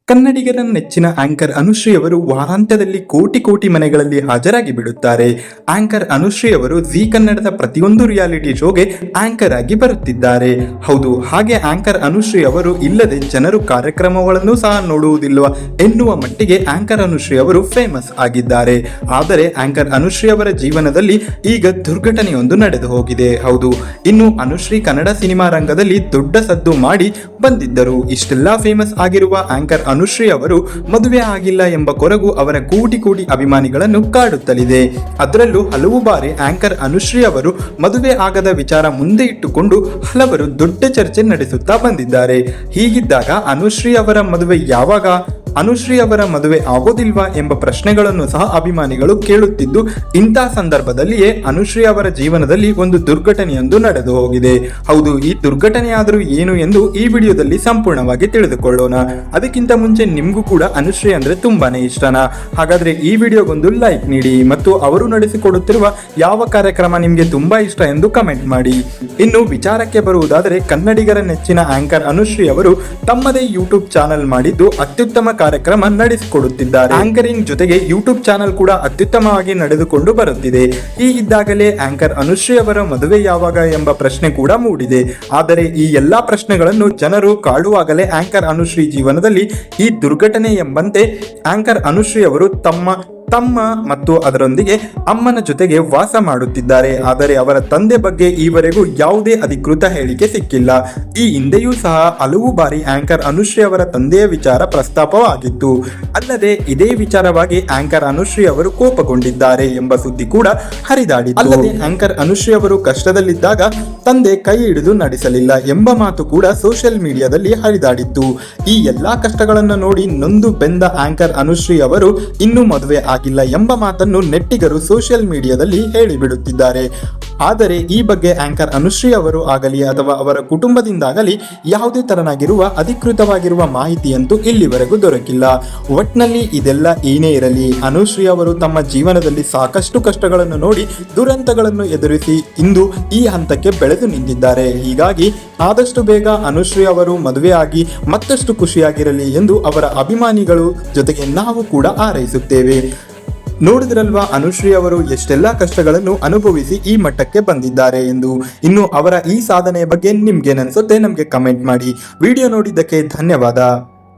ಕನ್ನಡಿಗರ ನೆಚ್ಚಿನ ಆಂಕರ್ ಅನುಶ್ರೀ ಅವರು ವಾರಾಂತ್ಯದಲ್ಲಿ ಕೋಟಿ ಕೋಟಿ ಮನೆಗಳಲ್ಲಿ ಹಾಜರಾಗಿ ಬಿಡುತ್ತಾರೆ. ಆಂಕರ್ ಅನುಶ್ರೀ ಅವರು ಜಿ ಕನ್ನಡದ ಪ್ರತಿಯೊಂದು ರಿಯಾಲಿಟಿ ಶೋಗೆ ಆಂಕರ್ ಆಗಿ ಬರುತ್ತಿದ್ದಾರೆ. ಹೌದು, ಹಾಗೆ ಆಂಕರ್ ಅನುಶ್ರೀ ಅವರು ಇಲ್ಲದೆ ಜನರು ಕಾರ್ಯಕ್ರಮಗಳನ್ನು ಸಹ ನೋಡುವುದಿಲ್ಲ ಎನ್ನುವ ಮಟ್ಟಿಗೆ ಆಂಕರ್ ಅನುಶ್ರೀ ಅವರು ಫೇಮಸ್ ಆಗಿದ್ದಾರೆ. ಆದರೆ ಆಂಕರ್ ಅನುಶ್ರೀ ಅವರ ಜೀವನದಲ್ಲಿ ಈಗ ದುರ್ಘಟನೆಯೊಂದು ನಡೆದು ಹೋಗಿದೆ. ಹೌದು, ಇನ್ನು ಅನುಶ್ರೀ ಕನ್ನಡ ಸಿನಿಮಾ ರಂಗದಲ್ಲಿ ದೊಡ್ಡ ಸದ್ದು ಮಾಡಿ ಬಂದಿದ್ದರು. ಇಷ್ಟೆಲ್ಲಾ ಫೇಮಸ್ ಆಗಿರುವ ಆಂಕರ್ ಅನುಶ್ರೀ ಅವರು ಮದುವೆ ಆಗಿಲ್ಲ ಎಂಬ ಕೊರಗು ಅವರ ಕೋಟಿ ಕೋಟಿ ಅಭಿಮಾನಿಗಳನ್ನು ಕಾಡುತ್ತಲಿದೆ. ಅದರಲ್ಲೂ ಹಲವು ಬಾರಿ ಆಂಕರ್ ಅನುಶ್ರೀ ಅವರು ಮದುವೆ ಆಗದ ವಿಚಾರ ಮುಂದೆ ಇಟ್ಟುಕೊಂಡು ಹಲವರು ದೊಡ್ಡ ಚರ್ಚೆ ನಡೆಸುತ್ತಾ ಬಂದಿದ್ದಾರೆ. ಹೀಗಿದ್ದಾಗ ಅನುಶ್ರೀ ಅವರ ಮದುವೆ ಯಾವಾಗ, ಅನುಶ್ರೀ ಅವರ ಮದುವೆ ಆಗೋದಿಲ್ವಾ ಎಂಬ ಪ್ರಶ್ನೆಗಳನ್ನು ಸಹ ಅಭಿಮಾನಿಗಳು ಕೇಳುತ್ತಿದ್ದು, ಇಂತಹ ಸಂದರ್ಭದಲ್ಲಿಯೇ ಅನುಶ್ರೀ ಅವರ ಜೀವನದಲ್ಲಿ ಒಂದು ದುರ್ಘಟನೆಯೊಂದು ನಡೆದು ಹೋಗಿದೆ. ಹೌದು, ಈ ದುರ್ಘಟನೆಯಾದರೂ ಏನು ಎಂದು ಈ ವಿಡಿಯೋದಲ್ಲಿ ಸಂಪೂರ್ಣವಾಗಿ ತಿಳಿದುಕೊಳ್ಳೋಣ. ಅದಕ್ಕಿಂತ ಮುಂಚೆ ನಿಮಗೂ ಕೂಡ ಅನುಶ್ರೀ ಅಂದ್ರೆ ತುಂಬಾನೇ ಇಷ್ಟನಾ? ಹಾಗಾದ್ರೆ ಈ ವಿಡಿಯೋಗೊಂದು ಲೈಕ್ ನೀಡಿ ಮತ್ತು ಅವರು ನಡೆಸಿಕೊಡುತ್ತಿರುವ ಯಾವ ಕಾರ್ಯಕ್ರಮ ನಿಮಗೆ ತುಂಬಾ ಇಷ್ಟ ಎಂದು ಕಮೆಂಟ್ ಮಾಡಿ. ಇನ್ನು ವಿಚಾರಕ್ಕೆ ಬರುವುದಾದರೆ, ಕನ್ನಡಿಗರ ನೆಚ್ಚಿನ ಆಂಕರ್ ಅನುಶ್ರೀ ಅವರು ತಮ್ಮದೇ ಯೂಟ್ಯೂಬ್ ಚಾನೆಲ್ ಮಾಡಿದ್ದು ಅತ್ಯುತ್ತಮ ಕಾರ್ಯಕ್ರಮ ನಡೆಸಿಕೊಡುತ್ತಿದ್ದಾರೆ. ಆಂಕರಿಂಗ್ ಜೊತೆಗೆ ಯೂಟ್ಯೂಬ್ ಚಾನೆಲ್ ಕೂಡ ಅತ್ಯುತ್ತಮವಾಗಿ ನಡೆದುಕೊಂಡು ಬರುತ್ತಿದೆ. ಹೀಗಿದ್ದಾಗಲೇ ಆಂಕರ್ ಅನುಶ್ರೀ ಅವರ ಮದುವೆ ಯಾವಾಗ ಎಂಬ ಪ್ರಶ್ನೆ ಕೂಡ ಮೂಡಿದೆ. ಆದರೆ ಈ ಎಲ್ಲಾ ಪ್ರಶ್ನೆಗಳನ್ನು ಜನರು ಕಾಡುವಾಗಲೇ ಆಂಕರ್ ಅನುಶ್ರೀ ಜೀವನದಲ್ಲಿ ಈ ದುರ್ಘಟನೆ ಎಂಬಂತೆ ಆಂಕರ್ ಅನುಶ್ರೀ ಅವರು ತಮ್ಮ ಮತ್ತು ಅದರೊಂದಿಗೆ ಅಮ್ಮನ ಜೊತೆಗೆ ವಾಸ ಮಾಡುತ್ತಿದ್ದಾರೆ. ಆದರೆ ಅವರ ತಂದೆ ಬಗ್ಗೆ ಈವರೆಗೂ ಯಾವುದೇ ಅಧಿಕೃತ ಹೇಳಿಕೆ ಸಿಕ್ಕಿಲ್ಲ. ಈ ಹಿಂದೆಯೂ ಸಹ ಹಲವು ಬಾರಿ ಆಂಕರ್ ಅನುಶ್ರೀ ಅವರ ತಂದೆಯ ವಿಚಾರ ಪ್ರಸ್ತಾಪವಾಗಿತ್ತು. ಅಲ್ಲದೆ ಇದೇ ವಿಚಾರವಾಗಿ ಆಂಕರ್ ಅನುಶ್ರೀ ಅವರು ಕೋಪಗೊಂಡಿದ್ದಾರೆ ಎಂಬ ಸುದ್ದಿ ಕೂಡ ಹರಿದಾಡಿತ್ತು. ಅಲ್ಲದೆ ಆಂಕರ್ ಅನುಶ್ರೀ ಅವರು ಕಷ್ಟದಲ್ಲಿದ್ದಾಗ ತಂದೆ ಕೈ ಹಿಡಿದು ನಡೆಸಲಿಲ್ಲ ಎಂಬ ಮಾತು ಕೂಡ ಸೋಷಿಯಲ್ ಮೀಡಿಯಾದಲ್ಲಿ ಹರಿದಾಡಿತ್ತು. ಈ ಎಲ್ಲಾ ಕಷ್ಟಗಳನ್ನು ನೋಡಿ ನೊಂದು ಬೆಂದ ಆಂಕರ್ ಅನುಶ್ರೀ ಅವರು ಇನ್ನೂ ಮದುವೆ ಆಗಿಲ್ಲ ಎಂಬ ಮಾತನ್ನು ನೆಟ್ಟಿಗರು ಸೋಷಿಯಲ್ ಮೀಡಿಯಾದಲ್ಲಿ ಹೇಳಿಬಿಡುತ್ತಿದ್ದಾರೆ. ಆದರೆ ಈ ಬಗ್ಗೆ ಆಂಕರ್ ಅನುಶ್ರೀ ಅವರು ಆಗಲಿ ಅಥವಾ ಅವರ ಕುಟುಂಬದಿಂದಾಗಲಿ ಯಾವುದೇ ತರನಾಗಿರುವ ಅಧಿಕೃತವಾಗಿರುವ ಮಾಹಿತಿಯಂತೂ ಇಲ್ಲಿವರೆಗೂ ದೊರಕಿಲ್ಲ. ಒಟ್ನಲ್ಲಿ ಇದೆಲ್ಲ ಏನೇ ಇರಲಿ, ಅನುಶ್ರೀ ಅವರು ತಮ್ಮ ಜೀವನದಲ್ಲಿ ಸಾಕಷ್ಟು ಕಷ್ಟಗಳನ್ನು ನೋಡಿ ದುರಂತಗಳನ್ನು ಎದುರಿಸಿ ಇಂದು ಈ ಹಂತಕ್ಕೆ ಬೆಳೆದು ನಿಂತಿದ್ದಾರೆ. ಹೀಗಾಗಿ ಆದಷ್ಟು ಬೇಗ ಅನುಶ್ರೀ ಅವರು ಮದುವೆ ಆಗಿ ಮತ್ತಷ್ಟು ಖುಷಿಯಾಗಿರಲಿ ಎಂದು ಅವರ ಅಭಿಮಾನಿಗಳು ಜೊತೆಗೆ ನಾವು ಕೂಡ ಹಾರೈಸುತ್ತೇವೆ. ನೋಡಿದ್ರಲ್ವಾ ಅನುಶ್ರೀ ಅವರು ಎಷ್ಟೆಲ್ಲ ಕಷ್ಟಗಳನ್ನು ಅನುಭವಿಸಿ ಈ ಮಟ್ಟಕ್ಕೆ ಬಂದಿದ್ದಾರೆ ಎಂದು. ಇನ್ನು ಅವರ ಈ ಸಾಧನೆಯ ಬಗ್ಗೆ ನಿಮ್ಗೇನನ್ಸುತ್ತೆ ನಮಗೆ ಕಮೆಂಟ್ ಮಾಡಿ. ವಿಡಿಯೋ ನೋಡಿದ್ದಕ್ಕೆ ಧನ್ಯವಾದ.